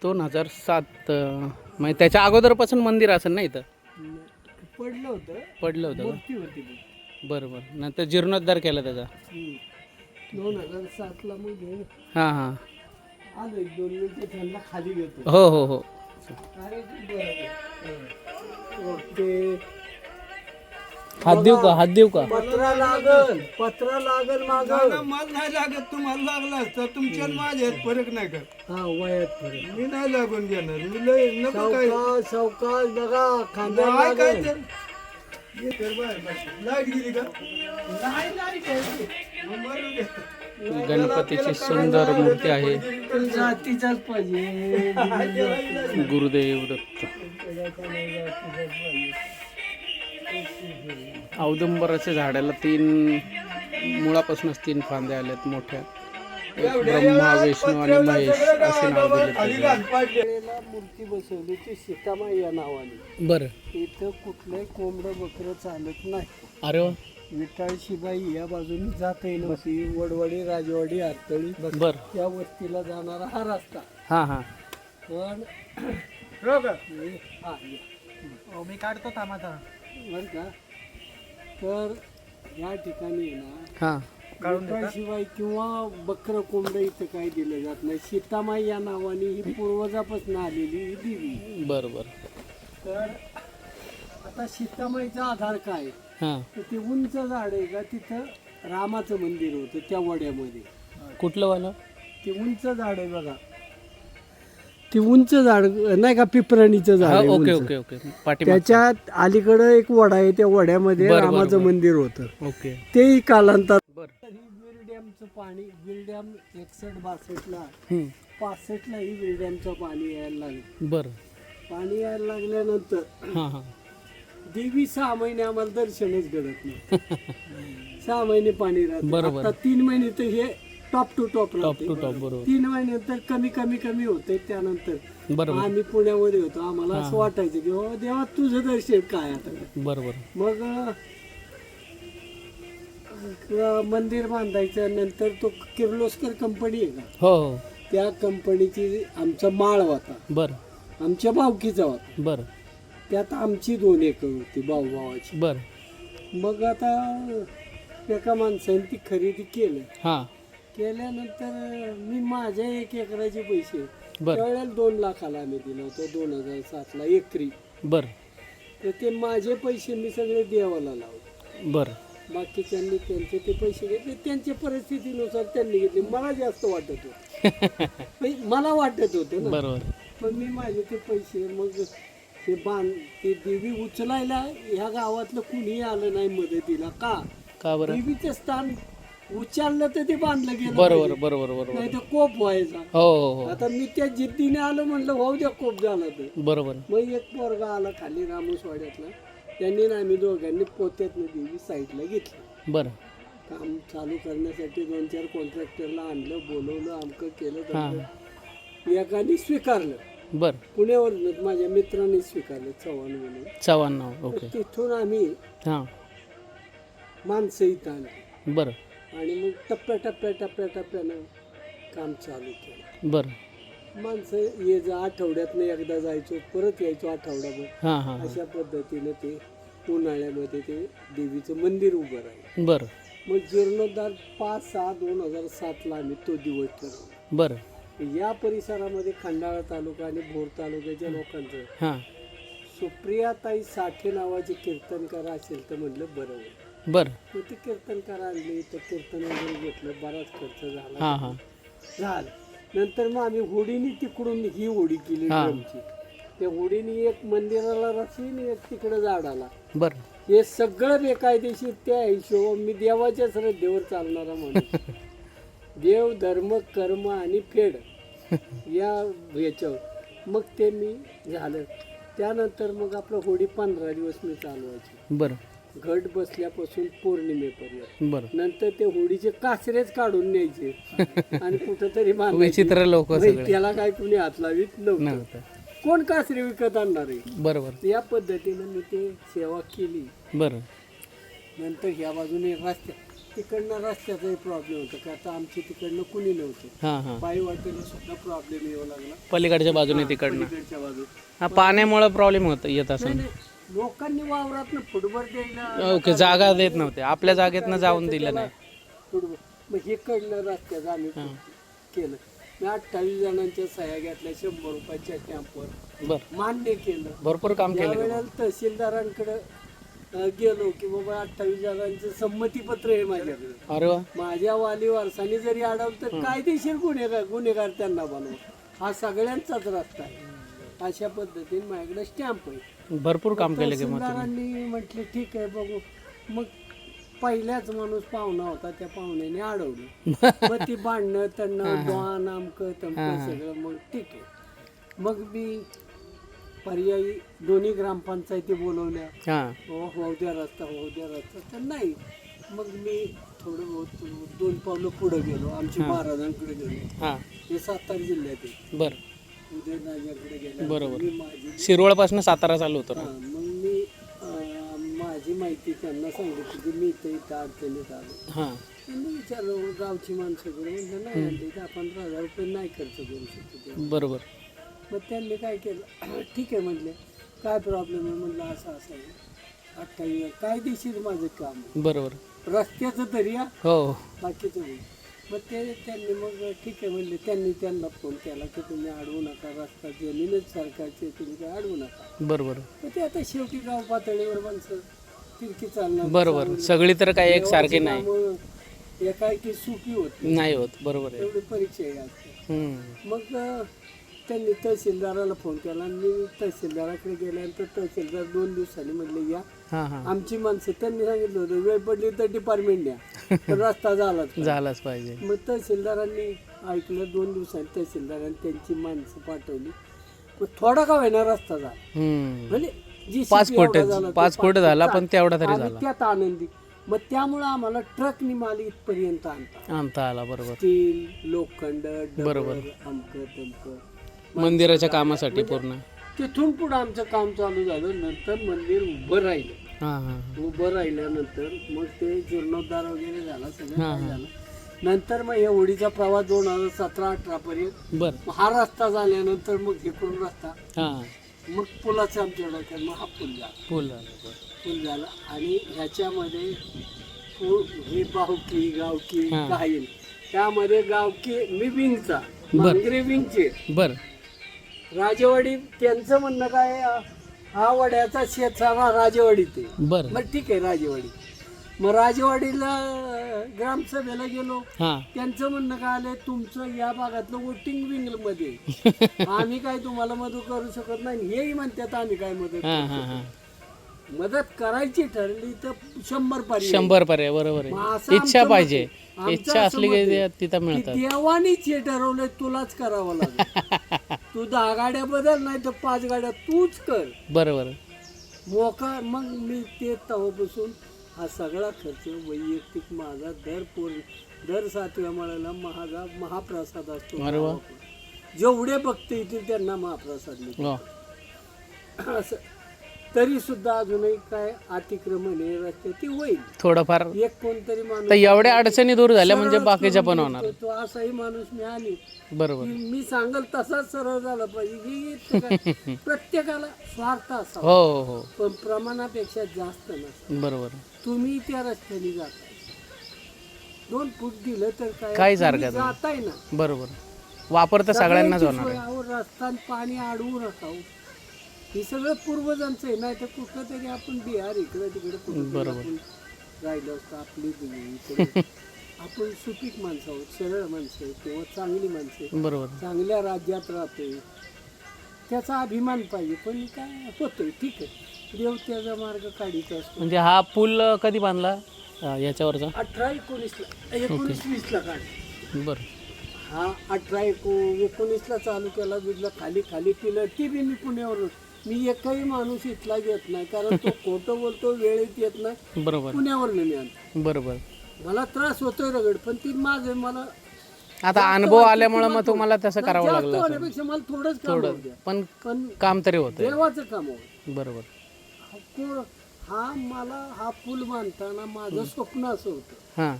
2007 म्हणजे त्याच्या अगोदरपासून मंदिर असेल ना इथं? पडलं होतं का? मूर्ती होती बरोबर. नंतर जीर्णोद्धार केला त्याचा. 2007ला मग हां हां. आलो 1-2 मिनिटं त्यांना खाली घेतो. हो हो हो. ओके. हात देऊ का? पत्रा लागल मागं. मला नाही लागत, तुम्हाला लागला असता. तुमच्या माझ्यात फरक नाही का? हा, वयात फरक. मी नाही लागून घेणार. मी लय नको काय. सावकाश बघा, खांदा काय तर. ये कर बाहेर. लाईट गेली का? नाही गेली. मरू दे. गणपतीची सुंदर मूर्ती आहे. जातीचाच पाहिजे. गुरुदेव दत्त. औदुंबराच्या झाडाला 3 मुळापासूनच 3 फांद्या आल्यात मोठ्या. ब्रह्मा, विष्णू आणि महेश असे नाव दिले. मूर्ती बसवली ती सीतामाई या नावाने. बरं. इथं कुठलंही कोंबडं बकरं चालत नाही. अरे वा. विटाळशीबाई या बाजूने जात नव्हती. वडवाडी, राजवाडी, आरतळी बर या वस्तीला जाणारा हा रस्ता. हां हां. पण मी काढतो थांबा बर का. तर या ठिकाणी ना हां विटाळशीबाई किंवा बकर कोंबडं इथं काही दिलं जात नाही. सीतामाई या नावाने ही पूर्वजापासून आलेली ही देवी. बरोबर. तर आता सीतामाईचा आधार काय? हां. तर ते उंच झाड आहे का, तिथं रामाचं मंदिर होतं त्या वड्यामध्ये. कुठलं वाला? ते उंच झाड आहे बघा, ते उंच झाड नाही का, पिपरणीचं झाड आहे ओके उंच. Okay okay. पाठी त्याच्यात अलीकडं एक वडा आहे, त्या वड्यामध्ये बरं, रामाचं बरं. मंदिर होतं. ओके. तेही कालांतर. बर. विरडॅमचं पाणी, विरडॅम 61-62ला 65ला ही विरडॅमचं पाणी यायला लागलं. बर. पाणी यायला लागल्यानंतर हां हां. देवी 6 महिने आम्हाला दर्शनच घडत नाही. 6 महिने पाणी राहतं. बरोबर. आता 3 महिने तर हे top to top top to top. बरोबर. 3 महिन्यानंतर कमी कमी कमी होते. त्यानंतर बरोबर. आम्ही पुण्यामध्ये होतो. आम्हाला असं वाटायचं की हो देवा तुझं दर्शन काय आता. बरोबर. मग मंदिर बांधायचं. नंतर तो किर्लोस्कर कंपनी आहे का, हो हो. त्या कंपनीची आमचा माळ होता. बर आमच्या भावकीचा होता. बर. त्यात आमची 2 एकर होती भावाची. बर. मग आता एका माणसाने ती खरेदी केलं. हां. केल्यानंतर मी माझ्या 1 एकराचे पैसे बर. त्यावेळेला 2 लाखाला आम्ही दिलं होतं 2007ला एकरी. बर. तर ते माझे पैसे मी सगळे देवाला लावले. बर. बाकीच्यांनी त्यांचे ते पैसे घेतले, त्यांच्या परिस्थितीनुसार त्यांनी घेतले. मला जास्त वाटत होतं. मला वाटत होतं ना. बरोबर. पण मी माझे ते पैसे मग ते ते देवी उचलायला ह्या गावातलं कुणीही आलं नाही मदतीला. का बरं? देवीचं स्थान उचललं तर ते बांधलं गेलं. बरोबर बरोबर बरोबर. नाही तर कोप व्हायचा. हो हो हो. आता मी त्या जिद्दीने आलो, म्हणलं भाऊ द्या कोप झाला तर. बरोबर. मग एक पोरगा आला खाली रामोसवाड्यातला, त्यांनी ना आम्ही दोघांनी पोत्यातनं देवी साईडला घेतली. बरं. काम चालू करण्यासाठी 2-4 कॉन्ट्रॅक्टरला आणलं, बोलवलं, अमकं केलं. तर एकाने स्वीकारलं. बर. पुण्यावरूनच माझ्या मित्रांनी स्वीकारलं, चव्हाण म्हणून. चव्हाण नाव. ओके. तिथून आम्ही हां. माणसं इथं आणली. बरं. आणि मग टप्प्याटप्प्यानं काम चालू केलं. बरं. माणसं ये जा, आठवड्यातनं एकदा जायचो, परत यायचो आठवड्याभर. हां हां. अशा पद्धतीनं ते उन्हाळ्यामध्ये ते देवीचं मंदिर उभं राहिलं. बरं. मग जीर्णोद्धार 5-6-2007ला आम्ही तो दिवस ठरवला. बरं. या परिसरामध्ये खंडाळा तालुका आणि भोर तालुक्याच्या लोकांचं हां. सुप्रियाताई साठे नावाचे कीर्तनकार असेल तर म्हटलं बरं होईल. बरं. मग ते कीर्तनकार आणले, तर कीर्तन वगैरे घेतलं, बराच खर्च झाला. हां हां. झालं. नंतर मग आम्ही होडीने तिकडून ही होडी केली हां. ड्रमची. त्या होडीने एक मंदिराला रस्सी आणि एक तिकडं झाडाला. बरं. हे सगळं बेकायदेशीर. त्या हिशोब मी देवाच्या श्रद्धेवर चालणारा माणूस. देव, धर्म, कर्म आणि फेड या ह्याच्यावर मग ते मी झालं. त्यानंतर मग आपलं होडी 15 दिवस मी चालवायची. बरं. घट बसल्यापासून पौर्णिमेपर्यंत. बरं. नंतर ते होडीचे कासरेच काढून न्यायचे आणि कुठंतरी बांधायचे. विचित्र लोक सगळे. त्याला काय कुणी हात लावित नव्हतं. कोण कासरे विकत आणणार आहे. बरोबर. या पद्धतीनं मी ते सेवा केली. बरं. नंतर ह्या बाजूने तिकडनं रस्त्याचाही प्रॉब्लेम होता का आता आमची तिकडनं कुणी नव्हतं हां हां पायी वाटेला सुद्धा प्रॉब्लेम येऊ लागला पलीकडच्या बाजूने तिकडनं तिकडच्या बाजूला हा पाण्यामुळे प्रॉब्लेम होत येत असं नाही, लोकांनी वावरात फुटबॉल द्यायला ओके जागा देत नव्हते आपल्या जागेतनं जाऊन दिलं नाही फुटबॉल मग इकडनं रस्त्याचं आम्ही केलं मी 28 जणांच्या सह्या घेतल्या 100 रुपयाच्या कॅम्पवर बर मान्य केलं भरपूर काम केलं त्यावेळेला तहसीलदारांकडे गेलो की बाबा 28 जणांचं संमतीपत्र आहे माझ्याकडे अरे वा माझ्या वाली वारसाने जरी अडवलं तर कायदेशीर गुन्हेगार त्यांना बनव हा सगळ्यांचाच रस्ता आहे अशा पद्धतीने माझ्याकडे स्टॅम्प आहे भरपूर काम केलं की मग तहसीलदारांनी म्हटले ठीक आहे बघू मग पहिल्याच माणूस पाहुणा होता त्या पाहुण्याने अडवलं मग ती भांडणं तणं डॉन आमकं तमकं सगळं मग ठीक आहे मग मी पर्यायी दोन्ही ग्रामपंचायती बोलवल्या हां होऊ द्या रस्ता तर नाही मग मी थोडं बहुत 2 पावलं पुढे गेलो आमच्या महाराजांकडे गेलो हां हे सातारा जिल्ह्यात आहे बर उदयनराजांकडे गेलो बरोबर मी माझी शिरवळपासून सातारा चालू होतं ना मग मी माझी माहिती त्यांना सांगितली की मी इथं अडचणीत आलो हां त्यांनी विचारलं गावची माणसं करू म्हणजे नाही आणली 10-15 हजार रुपये नाही खर्च करू शकतो बरोबर मग त्यांनी काय केलं ठीक आहे म्हटले काय प्रॉब्लेम आहे म्हणलं असं आहे 28 कायदेशीर माझं काम आहे. बरोबर रस्त्याचं तरी या हो बाकीचं नाही मग त्यांनी मग ठीक आहे म्हणले त्यांना फोन केला की तुम्ही अडवू नका रस्ता जमीनच सरकारची तुम्ही काय अडवू नका बरोबर मग ते आता शेवटी गाव पातळीवर माणसं तिरकी चालणार बरोबर सगळी तर काही एक सारखे नाही त्यामुळं एकाएकी सुखी होत नाही होत बरोबर आहे एवढी परीक्षा आहे असते हम्म. मग त्यांनी तहसीलदाराला फोन केला आणि मी तहसीलदाराकडे गेल्यानंतर तहसीलदार 2 दिवसांनी म्हणले या हां हां आमची माणसं त्यांनी सांगितलं होतं वेळ पडली तर डिपार्टमेंट द्या तर रस्ता झालाच झालाच पाहिजे मग तहसीलदारांनी ऐकलं 2 दिवसांनी तहसीलदारांनी त्यांची माणसं पाठवली पण थोडा का होईना रस्ता झाला हम्म. म्हणजे जी 5 फूट झाला पण तेवढा तरी झाला त्यात आनंदी मग त्यामुळं आम्हाला ट्रकनी माल इथपर्यंत आणता आला बरोबर स्टील लोखंड बरोबर. अमकं तमकं मंदिराच्या कामासाठी पूर्ण तिथून पुढे आमचं काम चालू झालं नंतर मंदिर उभं राहिलं हां हां उभं राहिल्यानंतर मग ते जीर्णोद्धार वगैरे झाला सगळं काय झालं नंतर मग या होडीचा प्रवास 2017-18 पर्यंत बर हा रस्ता झाल्यानंतर मग इकडून रस्ता हां मग पुलाचं आमच्या डोक्यात मग हा पूल झाला फुल झालं बरं. पूल झाला आणि ह्याच्यामध्ये ही बाहुकी गावकी हा. काही त्यामध्ये गावकी मी विंगचा मांगरे विंगचे बर राजेवाडी त्यांचं म्हणणं काय हा वड्याचा शेतसारा राजेवाडीत आहे बर मग ठीक आहे राजेवाडी मग राजेवाडीला ग्रामसभेला गेलो हां त्यांचं म्हणणं काय आलंय तुमचं या भागातलं वोटिंग विंग मध्ये आम्ही काय तुम्हाला मदत करू शकत नाही हेही म्हणतात आम्ही काय मदत हां करू हां शकत हां नाही. मदत करायची ठरली तर 100 पर्याय 100 पर्याय बरोबर मग आहे असं इच्छा आमचं पाहिजे मत आहे. आमचं इच्छा असं असली मत की आहे तिथं की मिळतात देवानीच हे ठरवलंय तुलाच करावं लागेल तू 10 गाड्या बदल नाही तर 5 गाड्या तूच कर बरोबर मोका मग मी ते तेव्हापासून हा सगळा खर्च वैयक्तिक माझा दर 7व्या माळ्याला माझा महाप्रसाद असतो अरे वा. जेवढे भक्त येतील त्यांना महाप्रसाद मिळतो. हो असं तरी सुद्धा अजूनही काय अतिक्रमण आहे रस्ते ती होईल थोडंफार एक कोणतरी माणूस तर एवढ्या अडचणी दूर झाल्या म्हणजे सरळ बाकीच्या करून पण होणार देतो, तो असाही माणूस मी आणि बरोबर मी सांगल तसाच सरळ झाला पाहिजे की इतकं काय, प्रत्येकाला स्वार्थ असावा हो हो पण प्रमाणापेक्षा जास्त नसतं बरोबर तुम्ही त्या रस्त्याने जाताय 2 फूट दिलं तर काहीच तुम्ही हरकत नाही. जाताय ना बरोबर वापर तर सगळ्यांनाच सगळ्यांची होणार सोय, आहे अहो, रस्ता आणि पाणी अडवू नका हो. हे सगळं पूर्वजांचं आहे नाही तर कुठलं तरी आपण बिहार इकडे तिकडे कुठं बरोबर. आपण राहिलं असतं आपली इकडे आपण सुपीक माणसं आहोत सरळ माणसं आहे किंवा चांगली माणसं आहे. बरोबर चांगल्या राज्यात राहतोय त्याचा अभिमान पाहिजे पण काय होतंय ठीक आहे देव त्याचा मार्ग काढीत असतो म्हणजे हा पूल कधी बांधला याच्यावरचा 18-19 ला काढ बरं हा 18-19 चालू केला बिजला खाली खाली पिलं ती बी मी पुण्यावरून मी एकही माणूस इथला घेत नाही कारण तो खोटं बोलतो वेळेत येत नाही बरोबर पुण्यावरून मी आणतो बरोबर मला त्रास होतोय रगड पण ती माझं मला आता अनुभव आल्यामुळे मग तुम्हाला तसं करावं जास्त लागलं असेल. होण्यापेक्षा मला थोडंच काम होऊ द्या. पण पण काम तरी होतंय देवाचं काम होतं बरोबर हा पूल बांधताना माझं स्वप्न असं होतं, हां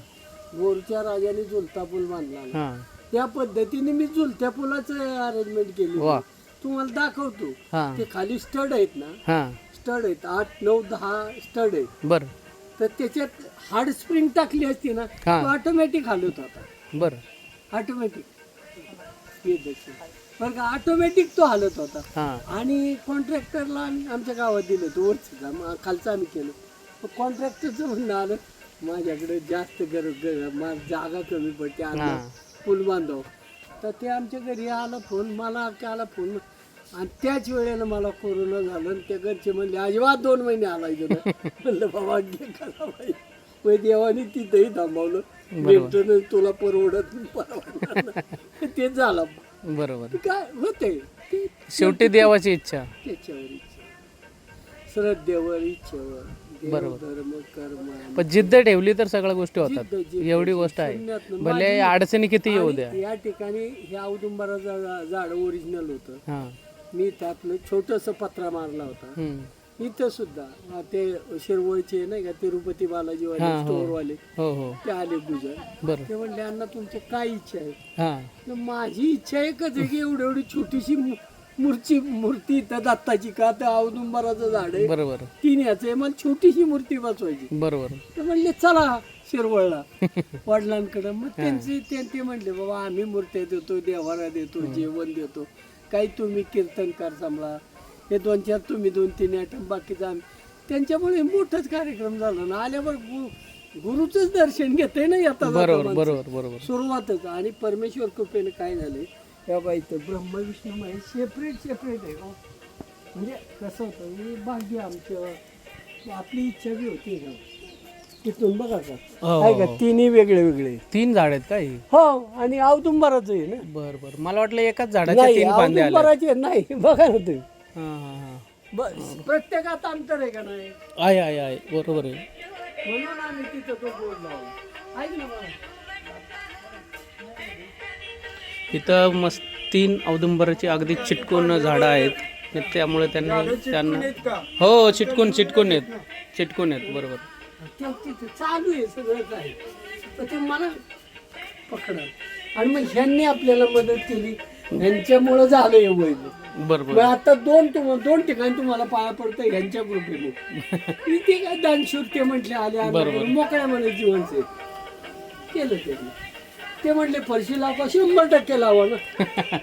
गोरच्या राजाने झुलता पूल बांधला ना, हां त्या पद्धतीने मी झुलत्या पुलाचं अरेंजमेंट केली वा. होती. तुम्हाला दाखवतो. हां ते खाली स्टड आहेत ना, हां स्टड आहेत 8, 9, 10 स्टड आहेत. बरं तर त्याच्यात हार्ड स्प्रिंग टाकली असती ना, हा. तो ऑटोमॅटिक हालत होता. बरं ऑटोमॅटिक बरं का, ऑटोमॅटिक तो हालत होता. हां आणि कॉन्ट्रॅक्टरला आमच्या गावात दिलं होतं वरचं काम, खालचं आम्ही केलं. कॉन्ट्रॅक्टरचं म्हणणं आलं, माझ्याकडे जास्त जागा कमी पडते, आता हां. पूल बांधव. तर ते आमच्या घरी आला फोन, मला आला फोन. आणि त्याच वेळेला मला कोरोना झालं आणि त्या घरचे म्हणले अजिबात 2 महिने आला इथं. म्हणलं बाबा घे करा बाई. मग देवाने तिथंही थांबवलं. मेंटेनन्स तुला परवडत नाही, परवडणार नाही. ते झालं. बरोबर. काय होते ते शेवटी देवाची इच्छा. त्याच्यावर इच्छा, श्रद्धेवर, इच्छेवर, देव, बरोबर. धर्म, कर्म. पण जिद्द ठेवली तर सगळ्या गोष्टी होतात. जिद्द. एवढी गोष्ट आहे. शून्यातनं भले माझी- अडचणी किती येऊ द्या. आणि या ठिकाणी हे औदुंबराचं झाड ओरिजिनल होतं. हां मी त्यातलं छोटंसं पत्रा मारला होता. हम्म. इथं सुद्धा ते शिरवळचे नाही का, तिरुपती बालाजीवाले, हां, हो. स्टोअरवाले, हो हो ते आले गुजर. बरं ते म्हणले अण्णा तुमची काय इच्छा आहे? हां तर माझी इच्छा एकच आहे की एवढी छोटीशी मूर्ती तर दत्ताची का, तर औदुंबराचं झाड आहे, बरोबर 3 याचं आहे, मला छोटीशी मूर्ती बसवायची. बरोबर. तर म्हणले चला शिरवळला वडिलांकडं. मग ते म्हणले बाबा आम्ही मूर्त्या देतो, देवारा देतो, जेवण देतो, काही तुम्ही कीर्तनकार सांभाळा, हे 2-4 तुम्ही 2-3 आयटम, बाकीचं आम्ही. त्यांच्यामुळे मोठाच कार्यक्रम झाला ना. आल्यावर गुरुचंच दर्शन घेते ना येतात. बरोबर बरोबर बरोबर. सुरुवातच. आणि परमेश्वर कृपेने काय झालंय, त्या बाई तर ब्रह्म विष्णू महेश सेपरेट आहे हो. म्हणजे कसं होतं, हे भाग्य आमचं, आपली इच्छा बी होती ना तिथून. बघा का हो, काय का, हो. तिन्ही वेगळे 3 झाड आहेत का ही? हो. आणि औदुंबराचं आहे ना. बरं बरं. मला वाटलं एकाच झाडाच्या नाही, 3 फांदे आले. औदुंबराचे नाही. बघा ना तुम्ही, हां हां हां. बस प्रत्येकात अंतर आहे का नाही, आहे बरोबर आहे. म्हणून आम्ही तिथं तो बोर्ड लावला. ऐक ना बाळा. इथं मस्त 3 औदुंबराची अगदी चिटकून झाडं आहेत. त्यामुळे त्यांना हो चिटकून आहेत बरोबर. ते तिथे चालू आहे सगळं काय, तर ते मला पकडा. आणि मग ह्यांनी आपल्याला मदत केली, ह्यांच्यामुळं झालं हे वैभव. मग बरोबर आता 2 ठिकाणी तुम्हाला पाया पडतं ह्यांच्या ग्रुपने. इथे काय दानशूर ते म्हटले आले बरोबर. मोकळ्या म्हणे जीवनचे केलं त्यांनी. ते म्हटले फरशी लावा, 100% लावा ना.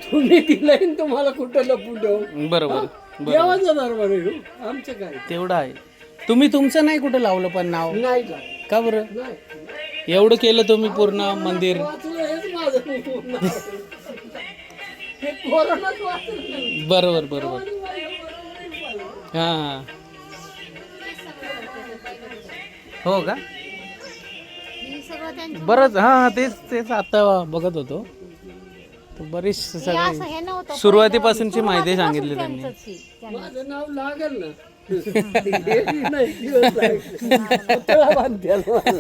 तुम्ही दिलंय न तुम्हाला कुठं लपून ठेवू. बरोबर. देवाचा दरबार आहे हो. आमचं काय तेवढं आहे. तुम्ही तुमचं नाही कुठं लावलं पण नाव नाही का बरं? नाही. एवढं केलं तुम्ही पूर्ण मंदिर. वाचलं हेच माझं पूर्ण. हे कोरोनाच वाचलं. बरोबर हां हो का? बरंच हां तेच आता बघत होतो. बरीच सगळी सुरुवातीपासूनची माहिती सांगितली त्यांनी. माझं नाव लागेल ना. नाही, दिवस लागले. पुतळा बांधत्याल मला.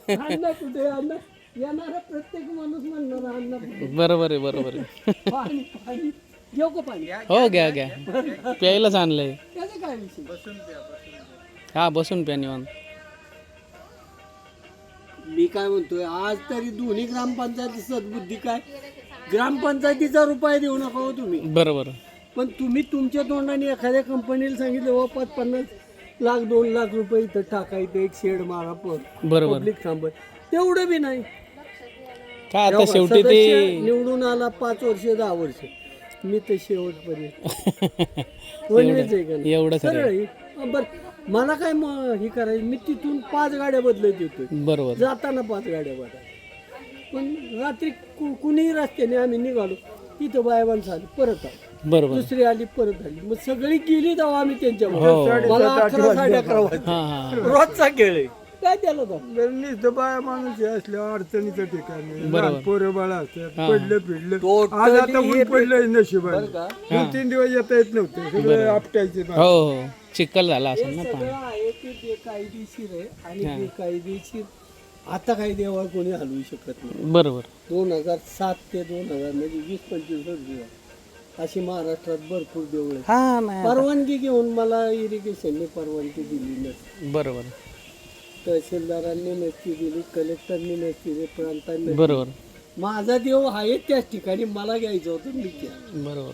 अण्णा कुठे, अण्णा येणारा प्रत्येक माणूस म्हणणार अण्णा कुठे. बरोबर आहे. पाणी घेऊ का पाणी? हो घ्या प्यायलाच आणलंय. त्याचं काय विषय? हा बसून प्या निवांत. मी काय म्हणतोय, आज तरी दोन्ही ग्रामपंचायती सद्बुद्धी काय, ग्रामपंचायतीचा रुपये देऊ नका हो तुम्ही. बरोबर. पण तुम्ही तुमच्या तोंडाने एखाद्या कंपनीला सांगितलं हो 5-50 लाख 2 लाख रुपये इथं टाकायचं, एक शेड मारा बरोबर. पब्लिक थांबत, तेवढं बी नाही. काय आता शेवटी ते निवडून आला 5 वर्ष 10 वर्ष, मी तर शेवटपर्यंत वनवेच आहे का नाही? एवढं सरळ आहे. बरं मला काय हे करायचं, मी तिथून 5 गाड्या बदलत येतोय, बरोबर जाताना 5 गाड्या बदल. पण रात्री कुणीही रस्त्याने आम्ही निघालो, तिथं बायबांस आली परत आलो, बरोबर. दुसरी आली परत आली, मग सगळी गेली तेव्हा आम्ही त्यांच्या हो. मला 11-11:30 वाजता. हां रोजचा खेळ आहे. काय त्याला नुसतं बाया माणूस असल्या अडचणीचं ठिकाणी, बरोबर. पोरं बाळा असतात, पडलं आज आता ऊन पडलंय नशिबाने. 2-3 दिवस येता येत नव्हते, सगळे आपटायचे. हो चिखल झाला असेल ना पाणी. आहे ते बेकायदेशीर आहे आणि बेकायदेशीर आता काही देवा कोणी हलवू शकत नाही. बरोबर. 2007 ते 2000 म्हणजे 20-25 वर्ष अशी महाराष्ट्रात भरपूर देवळं आहेत. हा नाही परवानगी घेऊन मला इरिगेशनने परवानगी दिली नसती, बरोबर तहसीलदारांनी नसती दिली, कलेक्टरनी नसती दिली, प्रांतांनी. बरोबर माझा देव आहे त्याच ठिकाणी, मला घ्यायचं होतं, मी घ्या. बरोबर.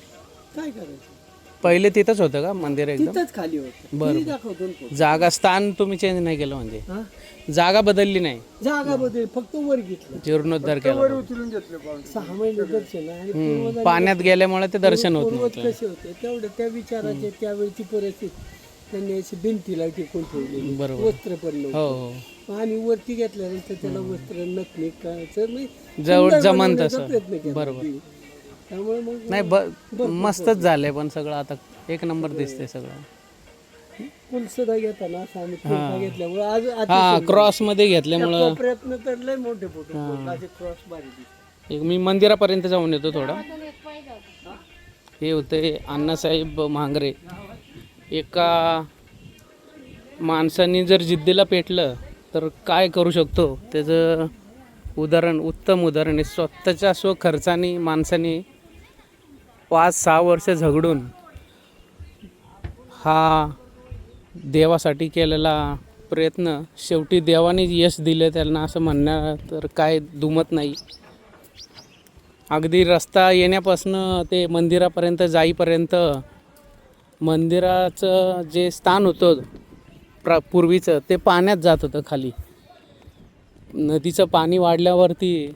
काय करायचं? पहिले तिथंच होतं का मंदिर एकदम? तिथंच खाली होतं. बरं. मी दाखवतो ना फोटो. जागा स्थान तुम्ही चेंज नाही केलं म्हणजे? हा? जागा बदलली नाही, जागा बदल, फक्त वर घेतलं, जीर्णोद्धार केला. उचलून घेतलं. 6 महिने दर्शन आहे. आणि पूर्वजांनी पाण्यात गेल्यामुळे ते दर्शन होत पूर्वज नव्हतं. कसे होते तेवढे त्या विचाराचे, त्यावेळची परिस्थिती, त्यांनी अशी भिंतीला टिकून ठेवलेली, बरोबर. वस्त्र पण हो नव्हतं. हो आणि वरती घेतल्यानंतर त्याला वस्त्र नथनी जवळ सुंदर जमन बनवण्याचा तसं. प्रयत्न केला. बरोबर. त्यामुळे मग नाही मस्तच झालंय, पण सगळं आता एक नंबर दिसतंय सगळं. फुल सुद्धा घेताना असं आम्ही फुलका घेतल्यामुळे आज हा क्रॉस मध्ये घेतल्यामुळं प्रयत्न तर लय मोठे फोटो असे क्रॉस बारी दिसतात. एक मी मंदिरापर्यंत जाऊन येतो थोडा. हे होते अण्णासाहेब म्हांगरे. एका माणसाने जर जिद्दीला पेटलं तर काय करू शकतो त्याचं उदाहरण, उत्तम उदाहरण आहे. स्वतःच्या स्वखर्चाने माणसाने 5-6 वर्ष झगडून हा देवासाठी केलेला प्रयत्न शेवटी देवाने यश दिलं त्यांना, असं म्हणणं तर काय दुमत नाही. अगदी रस्ता येण्यापासनं ते मंदिरापर्यंत जाईपर्यंत मंदिराचं जे स्थान होतं पूर्वीचं ते पाण्यात जात होतं खाली. नदीचं पाणी वाढल्यावरती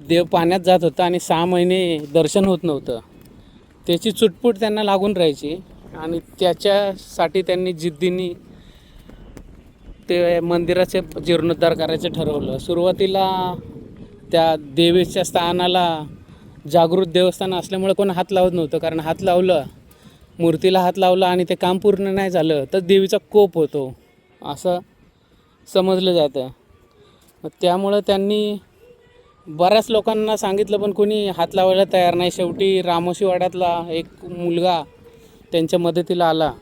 देव पाण्यात जात होता आणि 6 महिने दर्शन होत नव्हतं. त्याची चुटपूट त्यांना लागून राहायची आणि त्याच्यासाठी त्यांनी जिद्दीने ते मंदिराचे जीर्णोद्धार करायचं ठरवलं. सुरुवातीला त्या देवीच्या स्थानाला जागृत देवस्थान असल्यामुळे कोण हात लावत नव्हतं, कारण हात लावलं, मूर्तीला हात लावला आणि ते काम पूर्ण नाही झालं तर देवीचा कोप होतो असं समजलं जातं. त्यामुळं त्यांनी बऱ्याच लोकांना सांगितलं पण कोणी हात लावायला तयार नाही. शेवटी रामोशीवाड्यातला एक मुलगा त्यांच्या मदतीला आला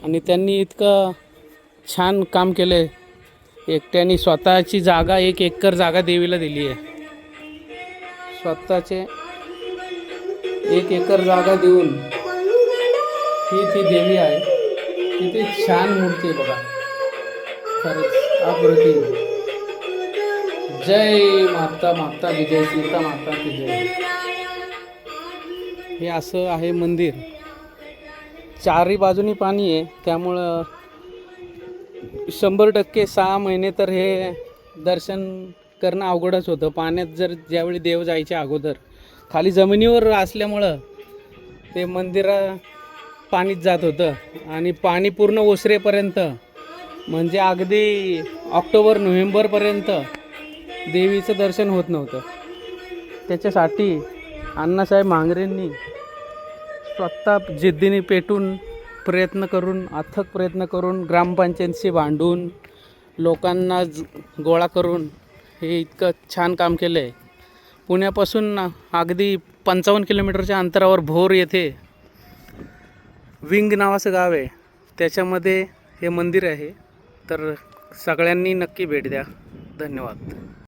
आणि त्यांनी इतकं छान काम केलं. एकट्याने स्वतःची जागा 1 एकर जागा देवीला दिली आहे. स्वतःचे 1 एकर जागा देऊन ही ती देवी आहे. किती छान मूर्ती आहे बघा, खरंच अप्रतिम. जय माता, माता की जय, सीता माता की जय. हे असं आहे मंदिर. 4ही बाजूनी पाणी आहे, त्यामुळं 100% 6 महिने तर हे दर्शन करणं अवघडच होतं. पाण्यात जर ज्यावेळी देव जायच्या अगोदर खाली जमिनीवर असल्यामुळं ते मंदिरा पाणीच जात होतं आणि पाणी पूर्ण ओसरेपर्यंत म्हणजे अगदी ऑक्टोबर-नोव्हेंबरपर्यंत देवीचं दर्शन होत नव्हतं. त्याच्यासाठी अण्णासाहेब म्हांगरेंनी स्वतः जिद्दीने पेटून प्रयत्न करून, अथक प्रयत्न करून, ग्रामपंचायतीशी भांडून, लोकांना गोळा करून हे इतकं छान काम केलं आहे. पुण्यापासून अगदी 55 किलोमीटरच्या अंतरावर भोर येथे विंग नावाचं गाव आहे, त्याच्यामध्ये हे मंदिर आहे. तर सगळ्यांनी नक्की भेट द्या. धन्यवाद.